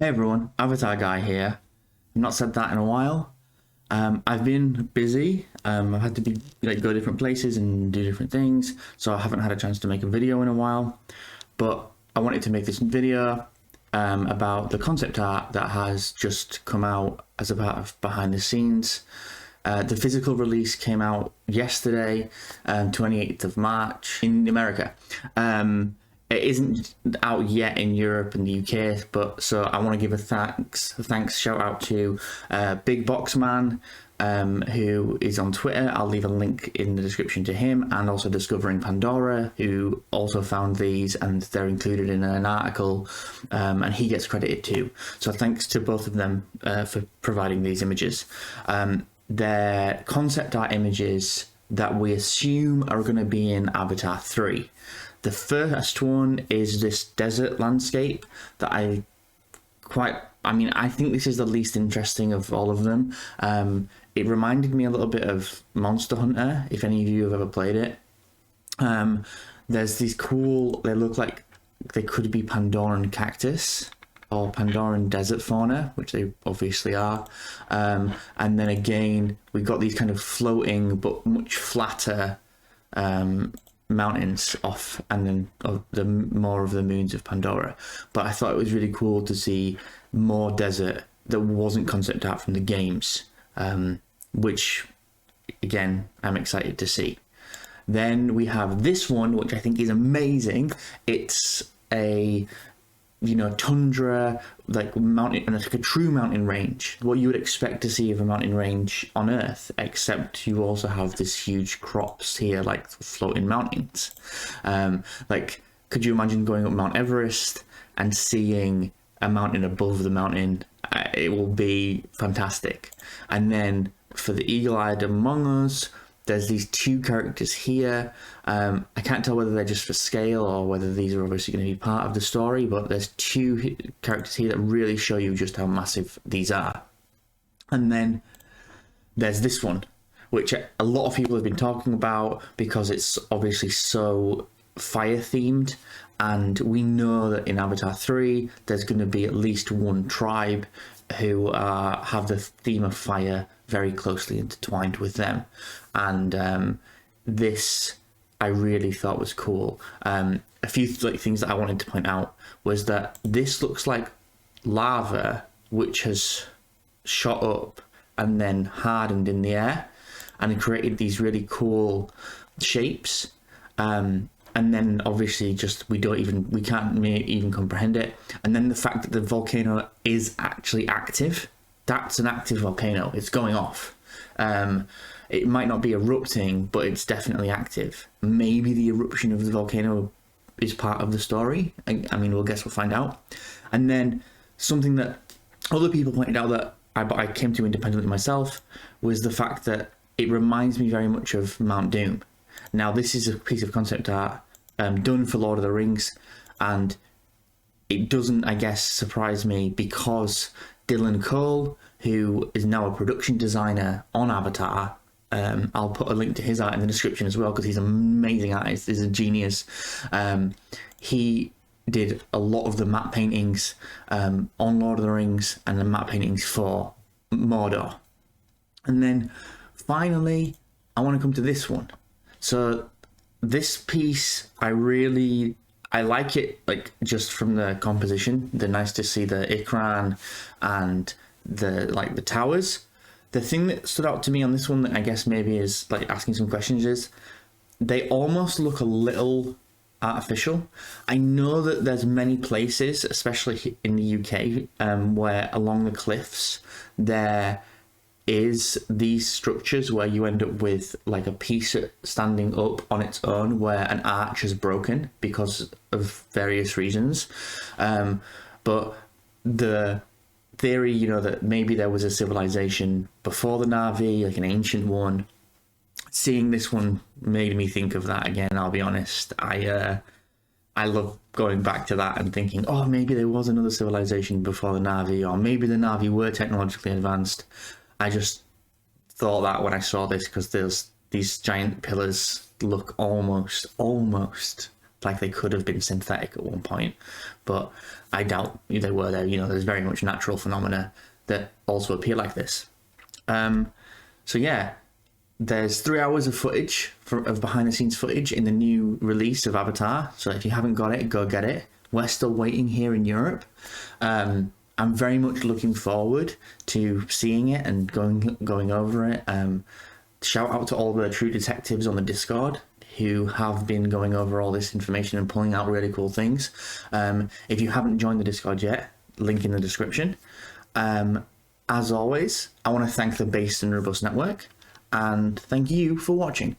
Hey everyone, Avatar Guy here. I've not said that in a while. I've been busy. I've had to go different places and do different things, so I haven't had a chance to make a video in a while. But I wanted to make this video about the concept art that has just come out as a part of behind the scenes. The physical release came out yesterday, 28th of March in America. It isn't out yet in Europe and the UK, but so I want to give a thanks shout out to Big Box Man, who is on Twitter. I'll leave a link in the description to him, and also Discovering Pandora, who also found these, and they're included in an article, and he gets credited too. So thanks to both of them for providing these images. They're concept art images that we assume are going to be in Avatar 3. The first one is this desert landscape that I think this is the least interesting of all of them. It reminded me a little bit of Monster Hunter, if any of you have ever played it. There's these cool, they look like they could be Pandoran cactus or Pandoran desert fauna, which they obviously are. And then again, we've got these kind of floating but much flatter mountains off, and then the more of the moons of Pandora. But I thought it was really cool to see more desert that wasn't concept art from the games, which again I'm excited to see. Then we have this one, which I think is amazing. It's a tundra, like mountain, and it's like a true mountain range, what you would expect to see of a mountain range on Earth, except you also have this huge crops here, like floating mountains. Like, could you imagine going up Mount Everest and seeing a mountain above the mountain? It will be fantastic. And then for the eagle-eyed among us, there's these two characters here. I can't tell whether they're just for scale or whether these are obviously going to be part of the story, but there's two characters here that really show you just how massive these are. And then there's this one, which a lot of people have been talking about because it's obviously so fire themed. And we know that in Avatar 3, there's going to be at least one tribe who have the theme of fire very closely intertwined with them. And this I really thought was cool. A few things that I wanted to point out was that this looks like lava which has shot up and then hardened in the air and created these really cool shapes. And then obviously we can't even comprehend it. And then the fact that the volcano is actually active, that's an active volcano, it's going off. It might not be erupting, but it's definitely active. Maybe the eruption of the volcano is part of the story. I mean, we'll find out. And then something that other people pointed out that I came to independently myself was the fact that it reminds me very much of Mount Doom. Now, this is a piece of concept art done for Lord of the Rings, and it doesn't, I guess, surprise me because Dylan Cole, who is now a production designer on Avatar, I'll put a link to his art in the description as well because he's an amazing artist, he's a genius. He did a lot of the matte paintings on Lord of the Rings and the matte paintings for Mordor. And then finally, I want to come to this one. So this piece, I like it, like just from the composition. They're nice to see the Ikran and the towers. The thing that stood out to me on this one that I guess maybe is like asking some questions is they almost look a little artificial. I know that there's many places, especially in the UK, where along the cliffs there is these structures where you end up with like a piece standing up on its own where an arch is broken because of various reasons. But the theory, that maybe there was a civilization before the Na'vi, like an ancient one. Seeing this one made me think of that again, I'll be honest. I love going back to that and thinking, oh, maybe there was another civilization before the Na'vi, or maybe the Na'vi were technologically advanced. I just thought that when I saw this because these giant pillars look almost like they could have been synthetic at one point, but I doubt they were there. There's very much natural phenomena that also appear like this. So yeah, there's 3 hours of footage of behind the scenes footage in the new release of Avatar. So if you haven't got it, go get it. We're still waiting here in Europe. I'm very much looking forward to seeing it and going over it. Shout out to all the true detectives on the Discord who have been going over all this information and pulling out really cool things. If you haven't joined the Discord yet, link in the description. As always, I want to thank the Based and Robust Network, and thank you for watching.